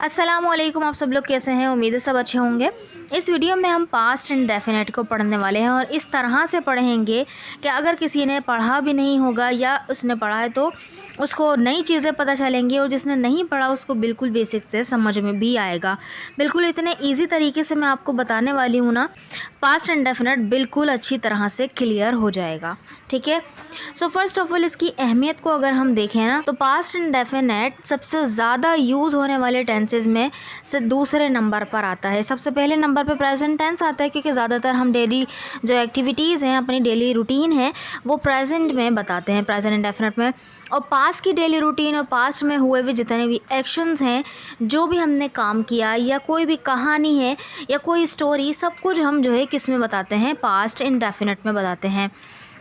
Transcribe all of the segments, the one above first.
अस्सलामुअलैकुम। आप सब लोग कैसे हैं? उम्मीद है सब अच्छे होंगे। इस वीडियो में हम पास्ट इंडेफिनिट को पढ़ने वाले हैं और इस तरह से पढ़ेंगे कि अगर किसी ने पढ़ा भी नहीं होगा या उसने पढ़ा है तो उसको नई चीज़ें पता चलेंगी, और जिसने नहीं पढ़ा उसको बिल्कुल बेसिक से समझ में भी आएगा। बिल्कुल इतने ईजी तरीके से मैं आपको बताने वाली हूँ ना, पास्ट इंडेफिनिट बिल्कुल अच्छी तरह से क्लियर हो जाएगा। ठीक है, सो फर्स्ट ऑफ ऑल इसकी अहमियत को अगर हम देखें ना, तो पास्ट इंडेफिनिट सबसे ज़्यादा यूज़ होने वाले टेंसेज में से दूसरे नंबर पर आता है। सबसे पहले नंबर पर प्रेजेंट टेंस आता है, क्योंकि ज़्यादातर हम डेली जो एक्टिविटीज़ हैं, अपनी डेली रूटीन है, वो प्रेजेंट में बताते हैं, प्रेजेंट इंडेफिनिट में। और पास्ट की डेली रूटीन और पास्ट में हुए हुए जितने भी एक्शंस हैं, जो भी हमने काम किया या कोई भी कहानी है या कोई स्टोरी, सब कुछ हम जो है किस में बताते हैं, पास्ट इंडेफिनिट में बताते हैं।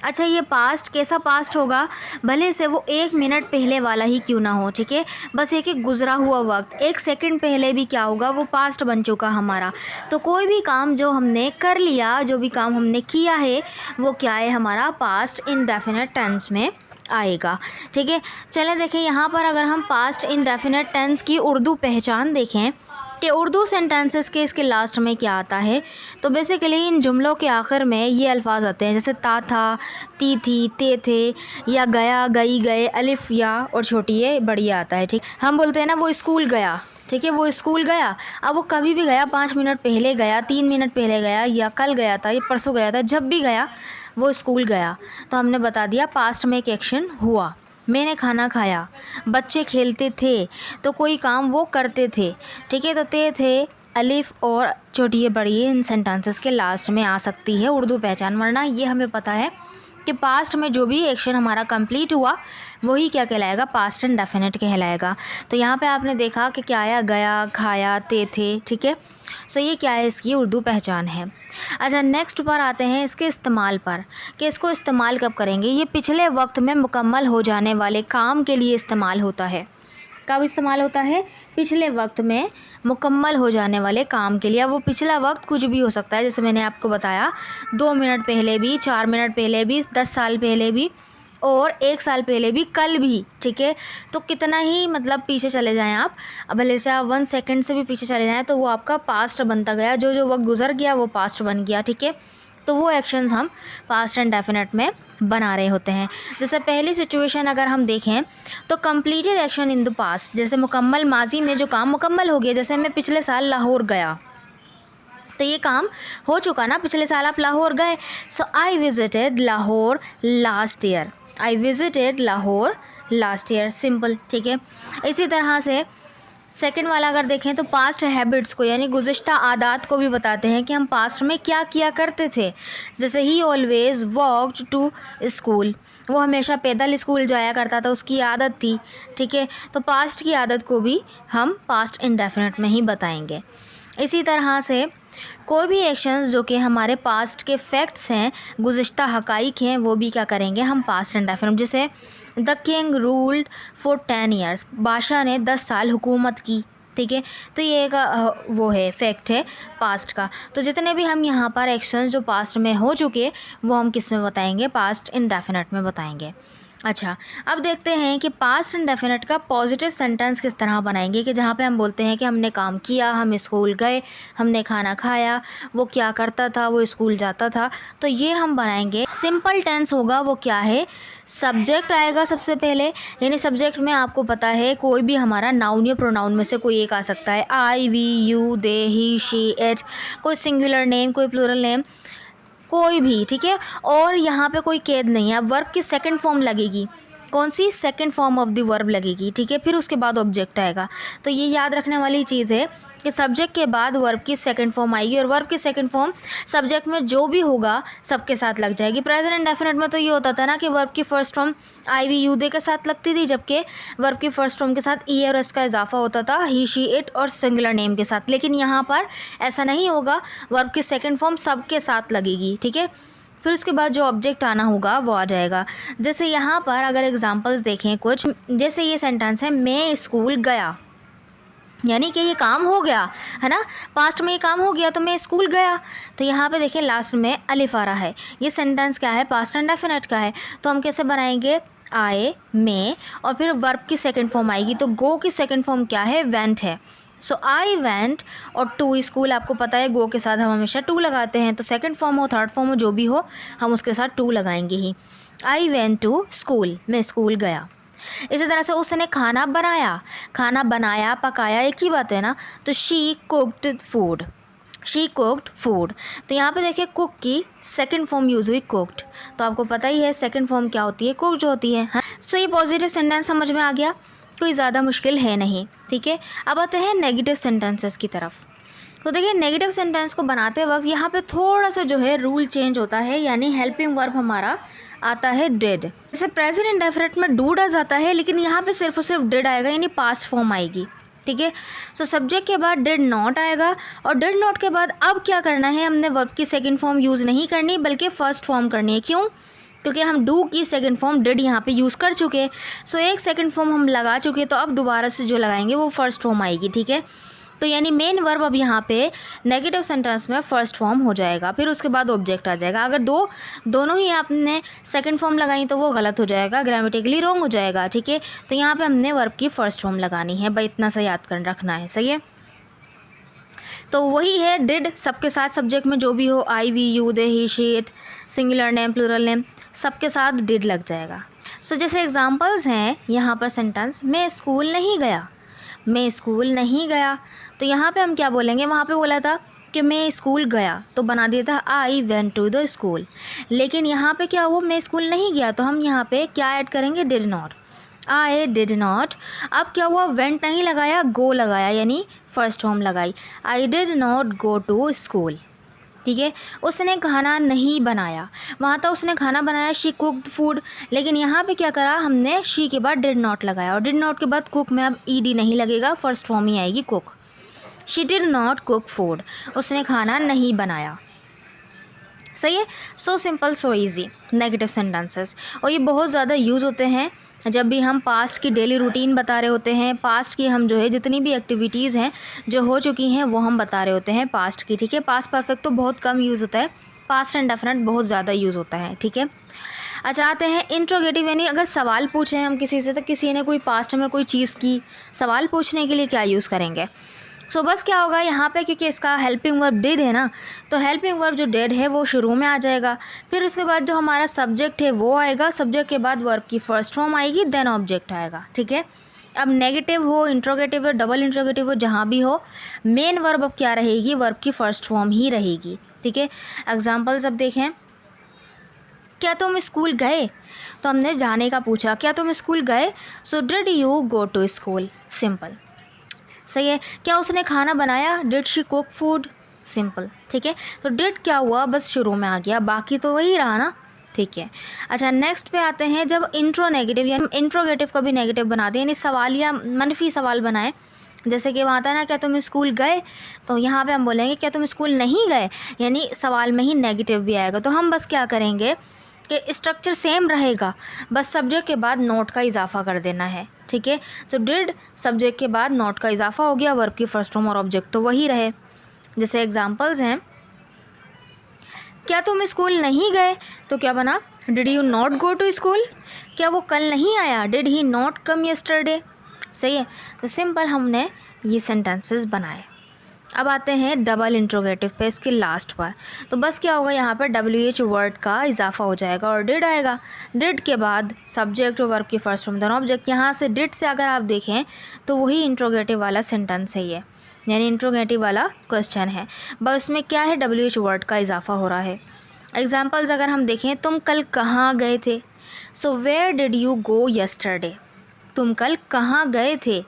अच्छा, ये पास्ट कैसा पास्ट होगा? भले से वो 1 मिनट पहले वाला ही क्यों ना हो, ठीक है, बस एक गुज़रा हुआ वक्त 1 सेकंड पहले भी क्या होगा, वो पास्ट बन चुका हमारा। तो कोई भी काम जो हमने कर लिया, जो भी काम हमने किया है, वो क्या है, हमारा पास्ट इंडेफिनिट टेंस में आएगा। ठीक है, चलें देखें यहाँ पर अगर हम पास्ट इंडेफिनिट टेंस की उर्दू पहचान देखें कि उर्दू सेंटेंसेस के इसके लास्ट में क्या आता है, तो बेसिकली इन जुमलों के आखिर में ये अल्फाज आते हैं, जैसे ता था, ती थी, ते थे, या गया, गई, गए, अलिफ या और छोटी ये बड़ी आता है। ठीक, हम बोलते हैं ना वो स्कूल गया, ठीक है, वो स्कूल गया। अब वो कभी भी गया, 5 मिनट पहले गया, 3 मिनट पहले गया, या कल गया था, या परसों गया था, जब भी गया वो स्कूल गया, तो हमने बता दिया पास्ट में एक एक्शन हुआ। मैंने खाना खाया, बच्चे खेलते थे, तो कोई काम वो करते थे। ठीक है, तो थे अलिफ और छोटी ये बड़ी इन सेंटेंसेस के लास्ट में आ सकती है उर्दू पहचान, वरना ये हमें पता है कि पास्ट में जो भी एक्शन हमारा कंप्लीट हुआ वही क्या कहलाएगा, पास्ट इंडेफिनिट कहलाएगा। तो यहाँ पे आपने देखा कि क्या आया, गया, खाया, थे। ठीक है, सो ये क्या है, इसकी उर्दू पहचान है। अच्छा, नेक्स्ट पर आते हैं इसके इस्तेमाल पर, कि इसको इस्तेमाल कब करेंगे। ये पिछले वक्त में मुकम्मल हो जाने वाले काम के लिए इस्तेमाल होता है। कब इस्तेमाल होता है? पिछले वक्त में मुकम्मल हो जाने वाले काम के लिए। अब वो पिछला वक्त कुछ भी हो सकता है, जैसे मैंने आपको बताया 2 मिनट पहले भी, 4 मिनट पहले भी, 10 साल पहले भी, और 1 साल पहले भी, कल भी। ठीक है, तो कितना ही मतलब पीछे चले जाएं आप, अब भले से आप 1 सेकंड से भी पीछे चले जाएं, तो वो आपका पास्ट बनता गया, जो वक्त गुजर गया वो पास्ट बन गया। ठीक है, तो वो एक्शंस हम पास्ट इंडेफिनिट में बना रहे होते हैं। जैसे पहली सिचुएशन अगर हम देखें तो completed action in the past, जैसे मुकम्मल माजी में जो काम मुकम्मल हो गया, जैसे मैं पिछले साल लाहौर गया, तो ये काम हो चुका ना, पिछले साल आप लाहौर गए। So I visited Lahore last year, I visited Lahore last year, simple. ठीक है, इसी तरह से सेकंड वाला अगर देखें तो पास्ट हैबिट्स को, यानी गुज़िश्ता आदात को भी बताते हैं कि हम पास्ट में क्या किया करते थे। जैसे ही ऑलवेज़ वॉक्ड टू स्कूल, वो हमेशा पैदल स्कूल जाया करता था, उसकी आदत थी। ठीक है, तो पास्ट की आदत को भी हम पास्ट इंडेफिनिट में ही बताएंगे। इसी तरह से कोई भी एक्शंस जो कि हमारे पास्ट के फैक्ट्स हैं, गुज़िश्ता हक़ाइक़ हैं, वो भी क्या करेंगे, हम पास्ट इंडेफिनिट। जैसे the king ruled for 10 years, बादशाह ने 10 साल हुकूमत की। ठीक है, तो ये एक वो है, फैक्ट है पास्ट का। तो जितने भी हम यहाँ पर एक्शंस जो पास्ट में हो चुके, वो हम किस में बताएंगे, पास्ट इंडेफिनिट में बताएंगे। अच्छा, अब देखते हैं कि पास्ट इंडेफिनिट का पॉजिटिव सेंटेंस किस तरह बनाएंगे, कि जहाँ पे हम बोलते हैं कि हमने काम किया, हम स्कूल गए, हमने खाना खाया, वो क्या करता था, वो स्कूल जाता था, तो ये हम बनाएंगे। सिंपल टेंस होगा, वो क्या है, सब्जेक्ट आएगा सबसे पहले, यानी सब्जेक्ट में आपको पता है कोई भी हमारा नाउन या प्रोनाउन में से कोई एक आ सकता है, I, we, you, they, he, she, it, कोई सिंगुलर नेम, कोई प्लूरल नेम, कोई भी। ठीक है, और यहाँ पे कोई कैद नहीं है। अब वर्ब की सेकंड फॉर्म लगेगी, कौन सी, second form of the verb लगेगी। ठीक है, फिर उसके बाद ऑब्जेक्ट आएगा। तो ये याद रखने वाली चीज़ है कि सब्जेक्ट के बाद वर्ब की सेकंड फॉर्म आएगी, और वर्ब की सेकंड फॉर्म सब्जेक्ट में जो भी होगा सबके साथ लग जाएगी। प्रेजेंट इंडेफिनिट में तो ये होता था ना कि वर्ब की first form I, we, you, they के साथ लगती थी, जबकि वर्ब की फर्स्ट फॉर्म के साथ ई और एस का इजाफा होता था ही, शी, इट और सिंगुलर नेम के साथ। लेकिन यहाँ पर ऐसा नहीं होगा, वर्ब की सेकंड फॉर्म सबके साथ लगेगी। ठीक है, फिर उसके बाद जो ऑब्जेक्ट आना होगा वो आ जाएगा। जैसे यहाँ पर अगर एग्जांपल्स देखें कुछ, जैसे ये सेंटेंस है, मैं स्कूल गया, यानी कि ये काम हो गया है ना, पास्ट में ये काम हो गया, तो मैं स्कूल गया। तो यहाँ पे देखें लास्ट में अलिफ आ रहा है, ये सेंटेंस क्या है, पास्ट इंडेफिनिट का है। तो हम कैसे बनाएंगे, आए, में, और फिर वर्ब की सेकंड फॉर्म आएगी, तो गो की सेकंड फॉर्म क्या है, वेंट है। सो आई वेंट और टू स्कूल, आपको पता है गो के साथ हम हमेशा टू लगाते हैं, तो सेकंड फॉर्म हो थर्ड फॉर्म हो जो भी हो हम उसके साथ टू लगाएंगे ही। आई वेंट टू स्कूल, मैं स्कूल गया। इसी तरह से उसने खाना बनाया, खाना बनाया पकाया एक ही बात है ना, तो she cooked food, she cooked food. तो यहाँ पे देखिए कुक की सेकंड फॉर्म यूज़ हुई कुक्ड, तो आपको पता ही है सेकंड फॉर्म क्या होती है, कुक्ड होती है। सो ये पॉजिटिव सेंटेंस समझ में आ गया, कोई ज़्यादा मुश्किल है नहीं, ठीक है। अब आते हैं नेगेटिव सेंटेंसेस की तरफ। तो देखिए नेगेटिव सेंटेंस को बनाते वक्त यहाँ पे थोड़ा सा जो है रूल चेंज होता है, यानी हेल्पिंग वर्ब हमारा आता है डिड। जैसे प्रेजेंट इंडेफिनिट में डू डज आता है, लेकिन यहाँ पे सिर्फ और सिर्फ डिड आएगा, यानी पास्ट फॉर्म आएगी, ठीक है। सो सब्जेक्ट के बाद डिड नॉट आएगा, और डिड नॉट के बाद अब क्या करना है, हमने वर्ब की सेकंड फॉर्म यूज़ नहीं करनी बल्कि फर्स्ट फॉर्म करनी है। क्यों? क्योंकि हम डू की सेकंड फॉर्म डिड यहाँ पे यूज़ कर चुके। सो एक सेकंड फॉर्म हम लगा चुके, तो अब दोबारा से जो लगाएंगे वो फर्स्ट फॉर्म आएगी, ठीक है। तो यानी मेन वर्ब अब यहाँ पे नेगेटिव सेंटेंस में फर्स्ट फॉर्म हो जाएगा, फिर उसके बाद ऑब्जेक्ट आ जाएगा। अगर दोनों ही आपने सेकंड फॉर्म लगाई तो वो गलत हो जाएगा, ग्रामेटिकली रॉन्ग हो जाएगा, ठीक है। तो यहाँ पे हमने वर्ब की फर्स्ट फॉर्म लगानी है, भाई इतना सा याद कर रखना है, सही है। तो वही है डिड, सबके साथ सब्जेक्ट में जो भी हो, I we you they he she it, singular name plural name सबके साथ डिड लग जाएगा। सो जैसे एग्जांपल्स हैं यहाँ पर सेंटेंस, मैं स्कूल नहीं गया, मैं स्कूल नहीं गया। तो यहाँ पे हम क्या बोलेंगे, वहाँ पे बोला था कि मैं स्कूल गया, तो बना दिया था I went to the school. लेकिन यहाँ पे क्या हुआ, मैं स्कूल नहीं गया, तो हम यहाँ पे क्या ऐड करेंगे, did not, I did not. अब क्या हुआ, वेंट नहीं लगाया, गो लगाया, यानी फर्स्ट फॉर्म लगाई, I did not go to school, ठीक है। उसने खाना नहीं बनाया, वहाँ था उसने खाना बनाया, शी कुक्ड फूड, लेकिन यहाँ पे क्या करा हमने, शी के बाद डिड नॉट लगाया, और डिड नॉट के बाद कुक में अब ईडी नहीं लगेगा, फर्स्ट फॉर्म ही आएगी cook. She did not cook food, उसने खाना नहीं बनाया, सही है। So simple so easy negative sentences, और ये बहुत ज़्यादा यूज़ होते हैं जब भी हम पास्ट की डेली रूटीन बता रहे होते हैं, पास्ट की हम जो है जितनी भी एक्टिविटीज़ हैं जो हो चुकी हैं वो हम बता रहे होते हैं पास्ट की, ठीक है। पास्ट परफेक्ट तो बहुत कम यूज़ होता है, पास्ट इंडेफिनिट बहुत ज़्यादा यूज़ होता है, ठीक है। अच्छा आते हैं इंट्रोगेटिव, यानी अगर सवाल पूछें हम किसी से, तो किसी ने कोई पास्ट में कोई चीज़ की, सवाल पूछने के लिए क्या यूज़ करेंगे। सो बस क्या होगा यहाँ पे, क्योंकि इसका हेल्पिंग वर्ब डिड है ना, तो हेल्पिंग वर्ब जो डिड है वो शुरू में आ जाएगा, फिर उसके बाद जो हमारा सब्जेक्ट है वो आएगा, सब्जेक्ट के बाद वर्ब की फर्स्ट फॉर्म आएगी, देन ऑब्जेक्ट आएगा, ठीक है। अब नेगेटिव हो, इंट्रोगेटिव हो, डबल इंट्रोगेटिव हो, जहाँ भी हो, मेन वर्ब अब क्या रहेगी, वर्ब की फर्स्ट फॉर्म ही रहेगी, ठीक है। एग्जाम्पल्स अब देखें, क्या तुम स्कूल गए, तो हमने जाने का पूछा, क्या तुम स्कूल गए, so did you go to school, simple, सही है। क्या उसने खाना बनाया, did she cook food, simple, ठीक है। तो डिड क्या हुआ, बस शुरू में आ गया, बाकी तो वही रहा ना, ठीक है। अच्छा नेक्स्ट पे आते हैं, जब इंट्रो नेगेटिव या इंट्रोगेटिव को भी नेगेटिव बना दें, यानी सवाल या मनफी सवाल बनाए, जैसे कि वहाँ था ना क्या तुम स्कूल गए, तो यहाँ पे हम बोलेंगे क्या तुम स्कूल नहीं गए, यानी सवाल में ही नेगेटिव भी आएगा। तो हम बस क्या करेंगे कि स्ट्रक्चर सेम रहेगा, बस सब्जेक्ट के बाद नोट का इजाफा कर देना है, ठीक है। तो डिड सब्जेक्ट के बाद नोट का इजाफा हो गया, वर्ब की फर्स्ट फॉर्म और ऑब्जेक्ट तो वही रहे। जैसे एग्जांपल्स हैं, क्या तुम स्कूल नहीं गए, तो क्या बना, did you not go to school. क्या वो कल नहीं आया, did he not come yesterday, सही है। तो सिंपल हमने ये सेंटेंसेस बनाए। अब आते हैं डबल इंट्रोगेटिव पे, इसके लास्ट पर, तो बस क्या होगा, यहाँ पर WH वर्ड का इजाफा हो जाएगा और डिड आएगा, डिड के बाद सब्जेक्ट और वर्ब की फर्स्ट फॉर्म दोनों ऑब्जेक्ट। यहाँ से डिड से अगर आप देखें तो वही इंट्रोगेटिव वाला सेंटेंस है ये, यानी इंट्रोगेटिव वाला क्वेश्चन है, बस में क्या है, WH वर्ड का इजाफा हो रहा है। एग्जाम्पल्स अगर हम देखें, तुम कल कहाँ गए थे, so where did you go yesterday, तुम कल कहाँ गए थे,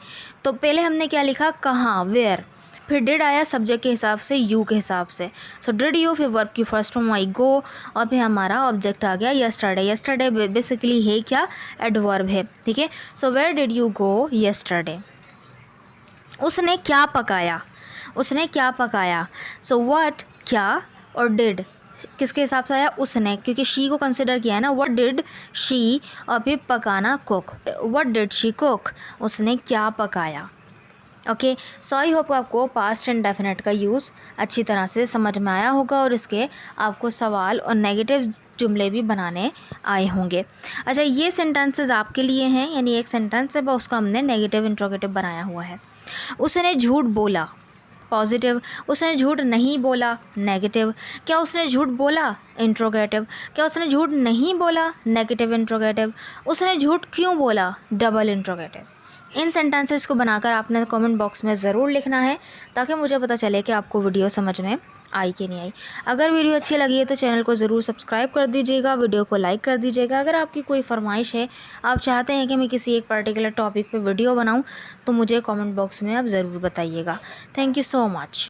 तो पहले हमने क्या लिखा, कहाँ, वेयर, फिर डिड आया सब्जेक्ट के हिसाब से, यू के हिसाब से, सो डिड यू, फिर वर्ब की फर्स्ट फॉर्म आई गो, और फिर हमारा ऑब्जेक्ट आ गया यस्टरडे। यस्टरडे बेसिकली है क्या, एडवर्ब है, ठीक है। So where did you go yesterday. उसने क्या पकाया, उसने क्या पकाया, सो व्हाट क्या और डिड किसके हिसाब से आया, उसने, क्योंकि शी को कंसिडर किया है ना, व्हाट डिड शी, और फिर पकाना cook, what did she cook, उसने क्या पकाया। ओके, सो आई होप आपको पास्ट एंड डेफिनेट का यूज़ अच्छी तरह से समझ में आया होगा और इसके आपको सवाल और नेगेटिव जुमले भी बनाने आए होंगे। अच्छा, ये सेंटेंसेस आपके लिए हैं, यानी एक सेंटेंस है उसका हमने नेगेटिव इंट्रोगेटिव बनाया हुआ है। उसने झूठ बोला, पॉजिटिव। उसने झूठ नहीं बोला, नेगेटिव। क्या उसने झूठ बोला, इंट्रोगेटिव। क्या उसने झूठ नहीं बोला, नेगेटिव इंट्रोगेटिव। उसने झूठ क्यों बोला, डबल इंट्रोगेटिव। इन सेंटेंसेस को बनाकर आपने कमेंट बॉक्स में ज़रूर लिखना है, ताकि मुझे पता चले कि आपको वीडियो समझ में आई कि नहीं आई। अगर वीडियो अच्छी लगी है तो चैनल को ज़रूर सब्सक्राइब कर दीजिएगा, वीडियो को लाइक कर दीजिएगा। अगर आपकी कोई फरमाइश है, आप चाहते हैं कि मैं किसी एक पर्टिकुलर टॉपिक पे वीडियो बनाऊं, तो मुझे कमेंट बॉक्स में आप ज़रूर बताइएगा। Thank you so much.